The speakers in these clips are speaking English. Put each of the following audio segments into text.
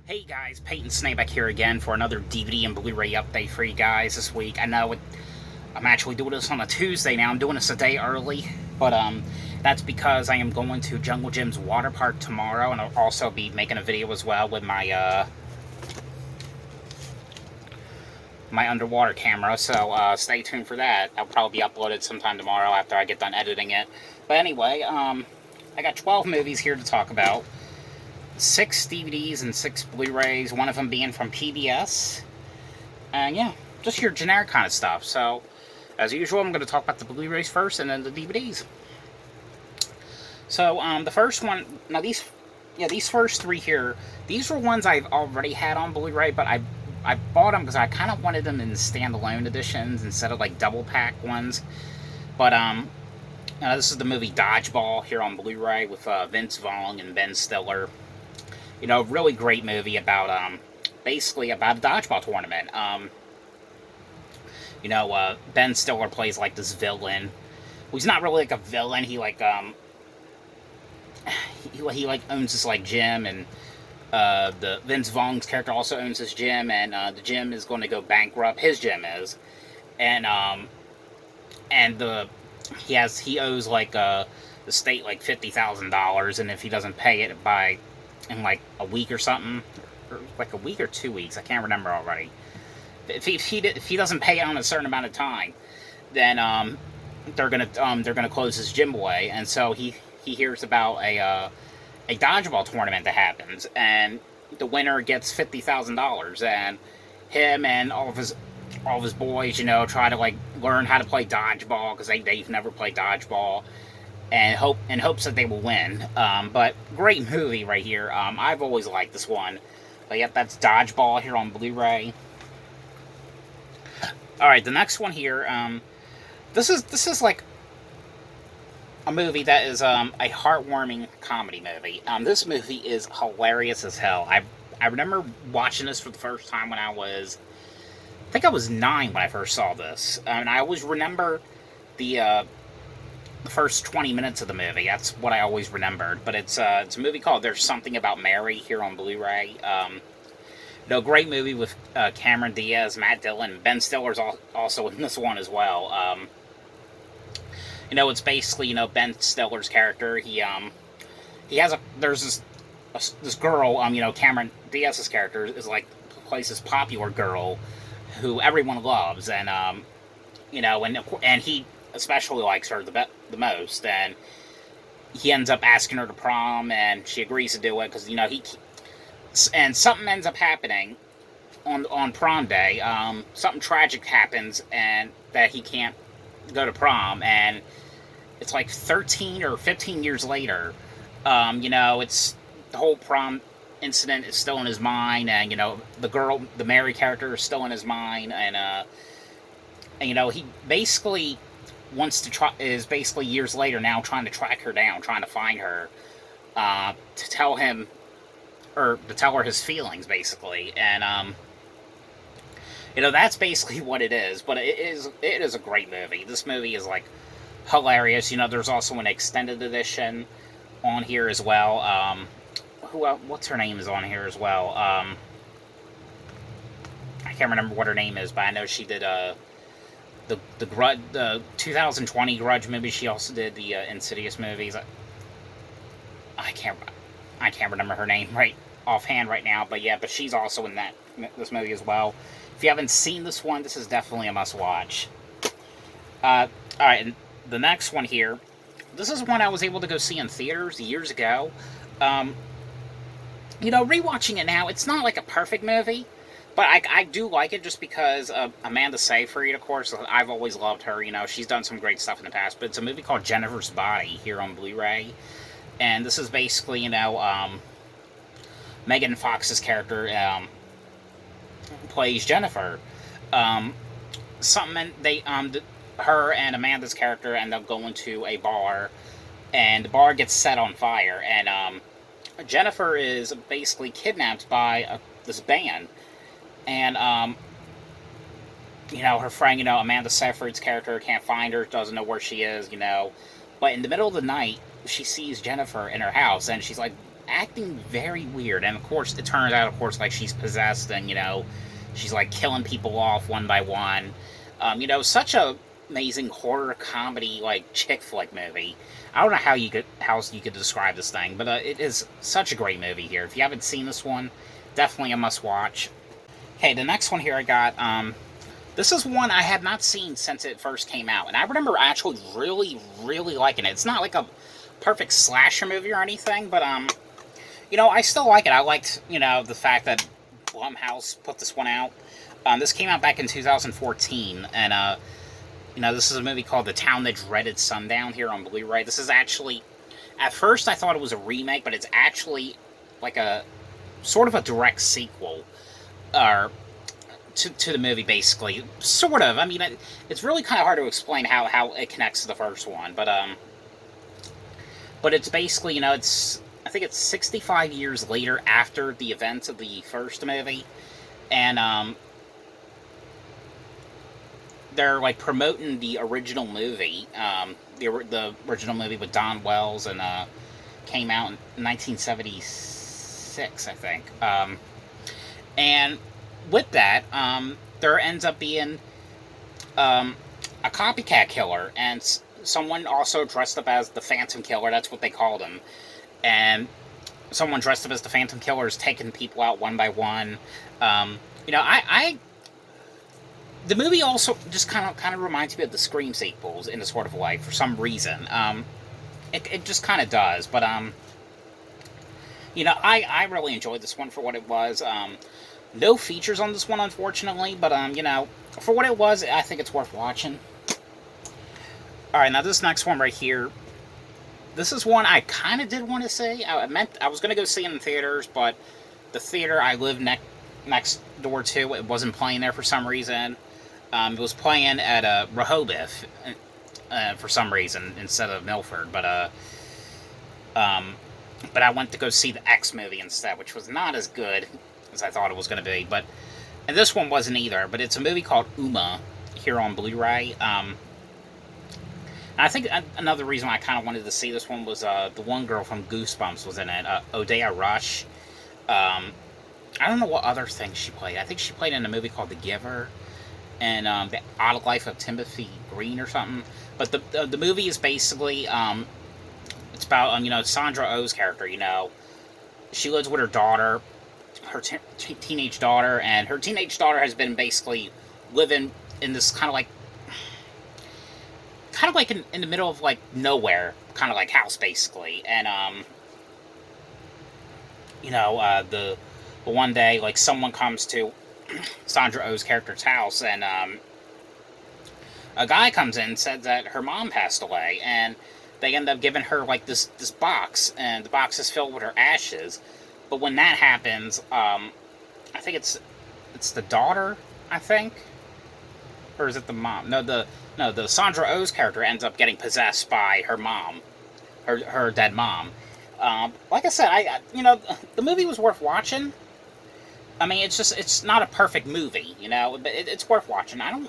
Hey guys, Peyton Snakeback here again for another DVD and Blu-ray update for you guys this week. I know I'm actually doing this on a Tuesday now. I'm doing this a day early, but that's because I am going to Jungle Gym's water park tomorrow, and I'll also be making a video as well with my my underwater camera. So stay tuned for that. I'll probably be uploaded sometime tomorrow after I get done editing it. But anyway, I got 12 movies here to talk about. 6 DVDs and 6 Blu-rays, one of them being from PBS. And yeah, just your generic kind of stuff. So, as usual, I'm going to talk about the Blu-rays first and then the DVDs. So, the first one, now these first 3 here, these were ones I've already had on Blu-ray, but I bought them because I kind of wanted them in standalone editions instead of like double pack ones. But, this is the movie Dodgeball here on Blu-ray with Vince Vaughn and Ben Stiller. You know, really great movie about, basically about a dodgeball tournament. Ben Stiller plays, like, this villain. Well, he's not really, like, a villain. He, like, he owns this, like, gym, and, the Vince Vaughn's character also owns this gym, and, the gym is going to go bankrupt. His gym is. And he owes, like, the state, like, $50,000, and if he doesn't pay it in like a week or something, or like a week or 2 weeks, I can't remember already. If he doesn't pay it on a certain amount of time, then they're gonna close his gym away. And so he hears about a dodgeball tournament that happens, and the winner gets $50,000, and him and all of his boys, try to like learn how to play dodgeball because they've never played dodgeball. And hopes that they will win. But great movie right here. I've always liked this one. But yep, that's Dodgeball here on Blu-ray. Alright, the next one here, this is like a movie that is a heartwarming comedy movie. This movie is hilarious as hell. I remember watching this for the first time when I think I was 9 when I first saw this. And I always remember the first 20 minutes of the movie. That's what I always remembered. But it's a movie called There's Something About Mary here on Blu-ray. Great movie with Cameron Diaz, Matt Dillon, Ben Stiller's also in this one as well. It's basically Ben Stiller's character. There's this girl. Cameron Diaz's character is like plays this popular girl who everyone loves, and and he especially likes her the most, and he ends up asking her to prom, and she agrees to do it because and something ends up happening on prom day. Something tragic happens, and that he can't go to prom, and it's like 13 or 15 years later. It's the whole prom incident is still in his mind, and the Mary character is still in his mind, and he basically is basically years later now trying to track her down, trying to find her, to tell her his feelings, basically. And that's basically what it is. But it is a great movie. This movie is like hilarious. There's also an extended edition on here as well. What's her name is on here as well. I can't remember what her name is, but I know she did the 2020 Grudge movie. She also did the Insidious movies. I can't remember her name right offhand right now, but she's also in this movie as well. If you haven't seen this one, this is definitely a must watch. All right, and the next one here, this is one I was able to go see in theaters years ago. Rewatching it now, it's not like a perfect movie. But I do like it just because of Amanda Seyfried, of course. I've always loved her. She's done some great stuff in the past. But it's a movie called Jennifer's Body here on Blu-ray. And this is basically, Megan Fox's character plays Jennifer. Her and Amanda's character end up going to a bar. And the bar gets set on fire. And Jennifer is basically kidnapped by this band. And, her friend, Amanda Seyfried's character can't find her, doesn't know where she is, But in the middle of the night, she sees Jennifer in her house, and she's like, acting very weird. And of course, it turns out, of course, like she's possessed, and she's like killing people off one by one. Such a amazing horror comedy like chick flick movie. I don't know how you could describe this thing, but it is such a great movie here. If you haven't seen this one, definitely a must watch. Okay, the next one here I got. This is one I have not seen since it first came out, and I remember actually really, really liking it. It's not like a perfect slasher movie or anything, but I still like it. I liked the fact that Blumhouse put this one out. This came out back in 2014, and this is a movie called The Town That Dreaded Sundown here on Blu-ray. This is actually, at first I thought it was a remake, but it's actually like a sort of a direct sequel, to the movie, basically. Sort of. I mean, it's really kind of hard to explain how it connects to the first one, but it's basically, I think it's 65 years later after the events of the first movie, and they're like promoting the original movie, the original movie with Don Wells, and came out in 1976, I think. And with that, there ends up being a copycat killer, and someone also dressed up as the Phantom Killer. That's what they called him. And someone dressed up as the Phantom Killer is taking people out one by one. The movie also just kind of reminds me of the Scream sequels in a sort of way, for some reason. It just kind of does, but I really enjoyed this one for what it was. No features on this one, unfortunately, but for what it was, I think it's worth watching. Alright, now this next one right here, this is one I kind of did want to see. I was going to go see it in theaters, but the theater I live next door to, it wasn't playing there for some reason. It was playing at Rehoboth for some reason instead of Milford, but I went to go see the X movie instead, which was not as good as I thought it was going to be. And this one wasn't either. But it's a movie called UMMA here on Blu-ray. I think another reason I kind of wanted to see this one was the one girl from Goosebumps was in it, Odeya Rush. I don't know what other things she played. I think she played in a movie called The Giver, and The Odd Life of Timothy Green or something. But the movie is basically, it's about, Sandra Oh's character, she lives with her daughter, her teenage daughter, and her teenage daughter has been basically living in this kind of like in the middle of like nowhere, kind of like house basically. And the one day, like, someone comes to Sandra Oh's character's house, and a guy comes in and said that her mom passed away, and they end up giving her like this box, and the box is filled with her ashes. But when that happens, I think it's the daughter, I think, or is it the mom? No, the Sandra Oh's character ends up getting possessed by her mom, her dead mom. Like I said, the movie was worth watching. I mean, it's not a perfect movie, but it's worth watching. I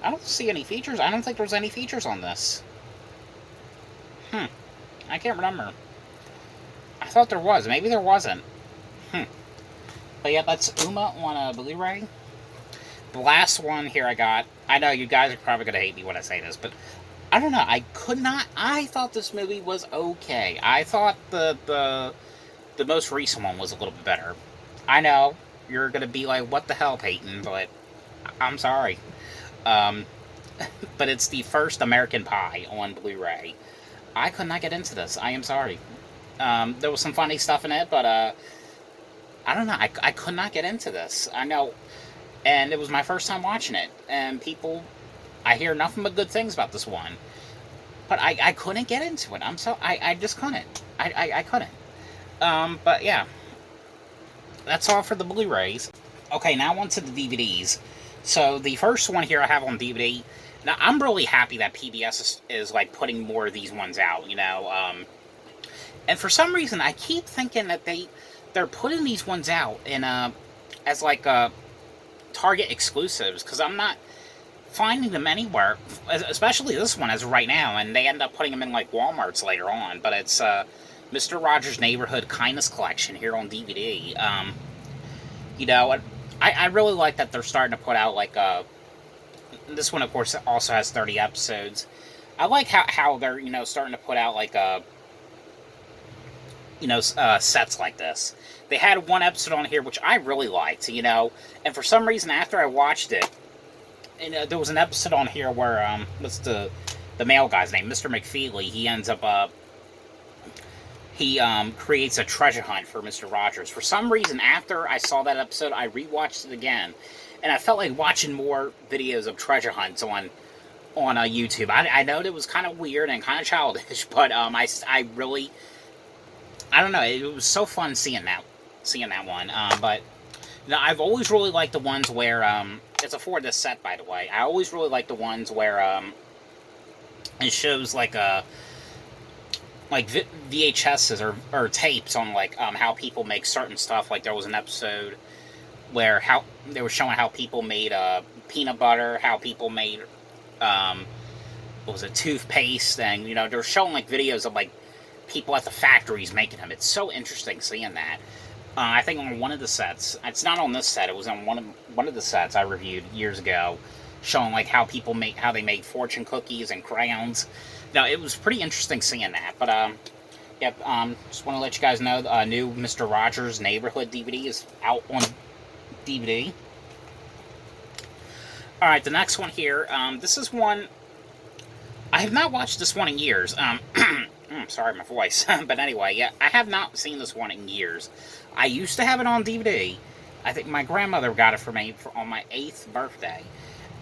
don't see any features. I don't think there's any features on this. I can't remember. I thought there was. Maybe there wasn't. But yeah, that's UMMA on Blu-ray. The last one here I got. I know you guys are probably going to hate me when I say this, but I don't know. I thought this movie was okay. I thought the most recent one was a little bit better. I know you're going to be like, what the hell, Peyton? But I'm sorry. But it's the first American Pie on Blu-ray. I could not get into this. I am sorry. There was some funny stuff in it, but I don't know. I could not get into this. I know. And it was my first time watching it. And I hear nothing but good things about this one. But I couldn't get into it. I just couldn't. I couldn't. But yeah. That's all for the Blu-rays. Okay, now on to the DVDs. So the first one here I have on DVD. Now, I'm really happy that PBS is like putting more of these ones out, and for some reason, I keep thinking that they're putting these ones out in as like Target exclusives, because I'm not finding them anywhere, especially this one as of right now, and they end up putting them in like Walmart's later on. But it's Mr. Rogers' Neighborhood Kindness Collection here on DVD. You know, I really like that they're starting to put out, like, this one, of course, also has 30 episodes. I like how they're, you know, starting to put out, like, you know, sets like this. They had one episode on here which I really liked, you know, and for some reason after I watched it, and there was an episode on here where, what's the male guy's name? Mr. McFeely. He ends up, he creates a treasure hunt for Mr. Rogers. For some reason, after I saw that episode, I rewatched it again, and I felt like watching more videos of treasure hunts on YouTube. I know it was kind of weird and kind of childish, but I really, I don't know, it was so fun seeing that one. But you know, I've always really liked the ones where it's a 4-disc set, by the way. I always really like the ones where it shows like VHSs or tapes on, like, how people make certain stuff. Like, there was an episode where they were showing how people made peanut butter, how people made what was it, toothpaste, and, you know, they were showing, like, videos of, like, people at the factories making them. It's so interesting seeing that. I think on one of the sets, it's not on this set, it was on one of the sets I reviewed years ago, showing, like, how they made fortune cookies and crayons. Now, it was pretty interesting seeing that. But yep, just want to let you guys know, new Mr. Rogers' Neighborhood DVD is out on DVD. Alright, the next one here, this is one, I have not watched this one in years. Sorry, my voice. But anyway, yeah, I have not seen this one in years. I used to have it on DVD. I think my grandmother got it for me on my 8th birthday.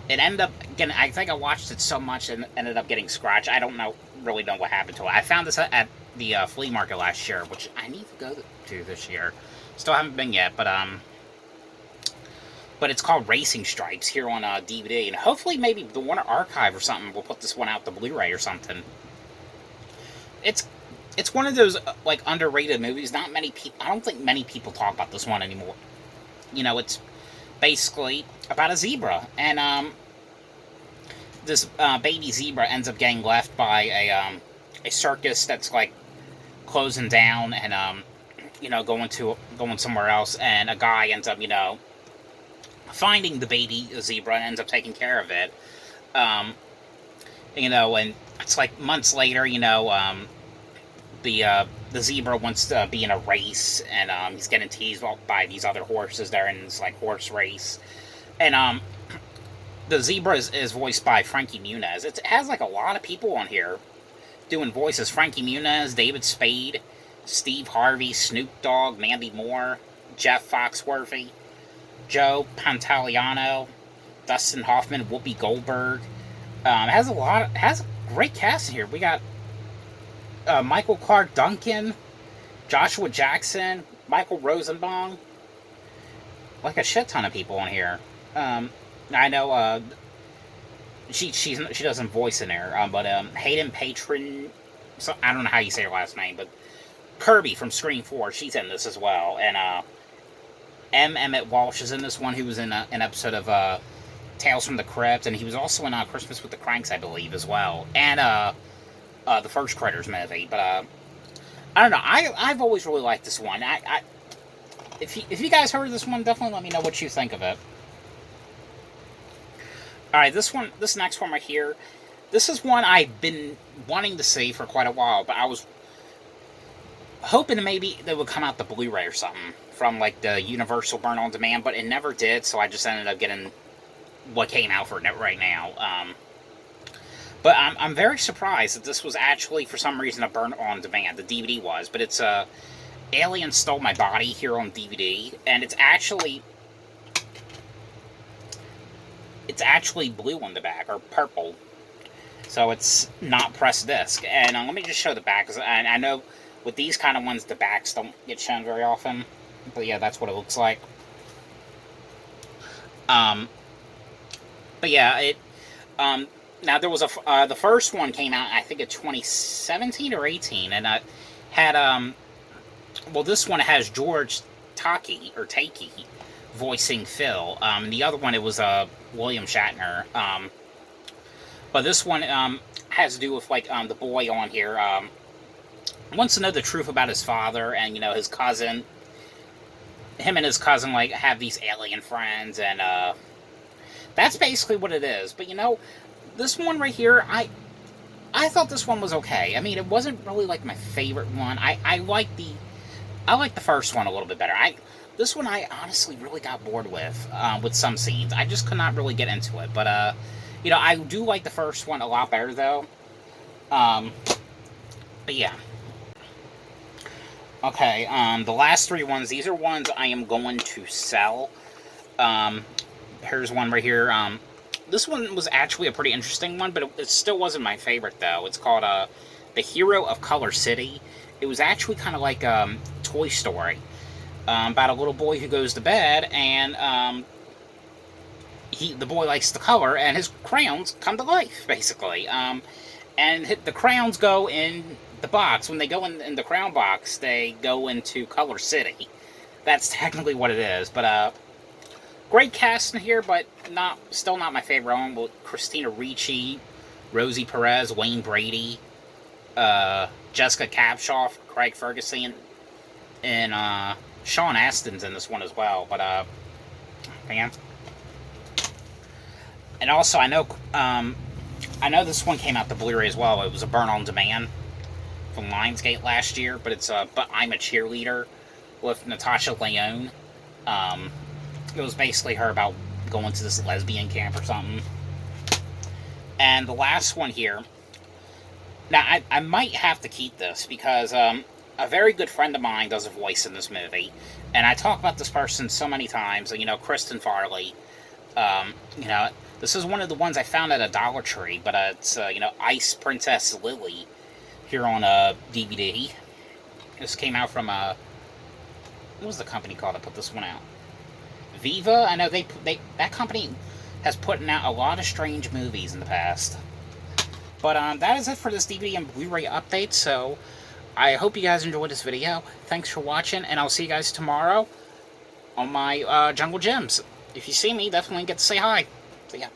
It ended up getting, I think I watched it so much and ended up getting scratched. I don't really know what happened to it. I found this at the flea market last year, which I need to go to this year. Still haven't been yet, but it's called Racing Stripes here on DVD, and hopefully maybe the Warner Archive or something will put this one out to Blu-ray or something. It's one of those, like, underrated movies. Not many people, I don't think many people talk about this one anymore. You know, it's basically about a zebra, and this baby zebra ends up getting left by a circus that's, like, closing down, and you know, going somewhere else, and a guy ends up, you know, finding the baby zebra and ends up taking care of it. You know, and it's like months later, you know, the zebra wants to be in a race, and he's getting teased by these other horses. They're in this, like, horse race, and the zebra is voiced by Frankie Muniz. It has, like, a lot of people on here doing voices. Frankie Muniz, David Spade, Steve Harvey, Snoop Dogg, Mandy Moore, Jeff Foxworthy, Joe Pantoliano, Dustin Hoffman, Whoopi Goldberg. It has a great cast in here. We got Michael Clark Duncan, Joshua Jackson, Michael Rosenbaum, like a shit ton of people on here. I know she doesn't voice in there, but Hayden Patron, so I don't know how you say her last name, but Kirby from Scream 4, she's in this as well, and Emmett Walsh is in this one, who was in an episode of Tales from the Crypt, and he was also in Christmas with the Cranks, I believe, as well, and the first Critters movie. But I don't know, I've always really liked this one. If you guys heard this one, definitely let me know what you think of it. Alright, this next one right here, this is one I've been wanting to see for quite a while, but I was hoping maybe they would come out the Blu-ray or something from, like, the Universal Burn on Demand, but it never did, so I just ended up getting what came out for it right now. But I'm very surprised that this was actually, for some reason, a Burn on Demand. The DVD was, but it's Alien Stole My Body here on DVD, and it's actually blue on the back, or purple, so it's not pressed disc. And let me just show the back, because I know with these kind of ones, the backs don't get shown very often, but yeah, that's what it looks like. But yeah, now there was the first one came out, I think in 2017 or 18, and had, well, this one has George Takei voicing Phil. The other one, it was William Shatner. But this one has to do with, like, the boy on here. wants to know the truth about his father, and, you know, his cousin. Him and his cousin, like, have these alien friends, and, that's basically what it is. But, you know, this one right here, I thought this one was okay. I mean, it wasn't really, like, my favorite one. I like the first one a little bit better. This one I honestly really got bored with some scenes. I just could not really get into it. But, you know, I do like the first one a lot better, though. But yeah. Okay, the last three ones, these are ones I am going to sell. Here's one right here. This one was actually a pretty interesting one, but it still wasn't my favorite, though. It's called, The Hero of Color City. It was actually kind of like, Toy Story. About a little boy who goes to bed, and, the boy likes to color, and his crayons come to life, basically. And the crayons go in the box. When they go in the crayon box, they go into Color City. That's technically what it is. But great cast in here, but still not my favorite one. With Christina Ricci, Rosie Perez, Wayne Brady, Jessica Capshaw, Craig Ferguson, and Sean Astin's in this one as well. But man, and also I know this one came out to Blu-ray as well. It was a burn on demand from Lionsgate last year, but it's But I'm a Cheerleader with Natasha Lyonne. It was basically her about going to this lesbian camp or something. And the last one here, now I might have to keep this because a very good friend of mine does a voice in this movie, and I talk about this person so many times. You know, Kristen Farley. You know, this is one of the ones I found at a Dollar Tree, but it's you know, Ice Princess Lily here on a DVD. This came out from what was the company called that put this one out? Viva. I know that company has put out a lot of strange movies in the past. But that is it for this DVD and Blu-ray update. So I hope you guys enjoyed this video. Thanks for watching, and I'll see you guys tomorrow on my Jungle Gems. If you see me, definitely get to say hi. So yeah.